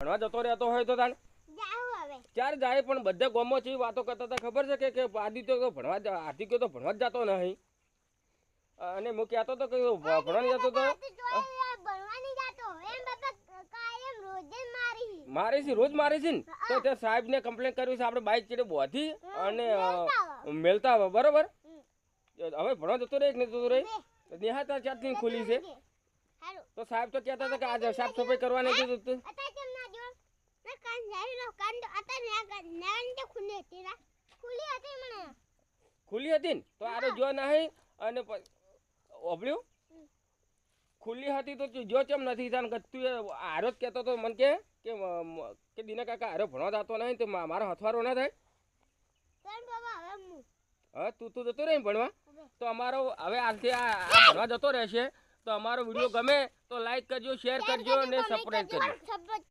ભણવા જતો રહેતો હોય તો તાણ ચાર જાય પણ બધા ગામમાં છે વાતો કરતા હતા ખબર છે કે આદિત્ય તો ભણવા આદિત્ય તો ભણવા જ જતો નહીં અને હું કહેતો હતો કે ભણવા નહીં જતો તો મારે છે રોજ મારે છે ને તો તે સાહેબને કમ્પ્લેન કર્યું છે આપણે બાઇક ચડે બોધી અને મેલતા આવે બરોબર હવે ભણવા જતો રહે કે નહીં જતો રહે નિહાતા ચાટની ખુલી છે તો સાહેબ તો કહેતા હતા કે આજે સાફ સફાઈ કરવાની હતી ખુલ્લી હતી ને તો આરે જો નહીં અને ઓબળ્યું ખુલ્લી હતી તો જો કેમ નથી તું આરો જ કહેતો તો મને કે દિના કાકા આરો ભણવા જતો નહીં તો મારો હથવારો ના થાય હા તું જતો રહે ભણવા તો અમારો હવે આજથી આ ભણવા જતો રહેશે તો અમારો વિડીયો ગમે તો લાઈક કરજો શેર કરજો અને સબસ્ક્રાઈબ કરજો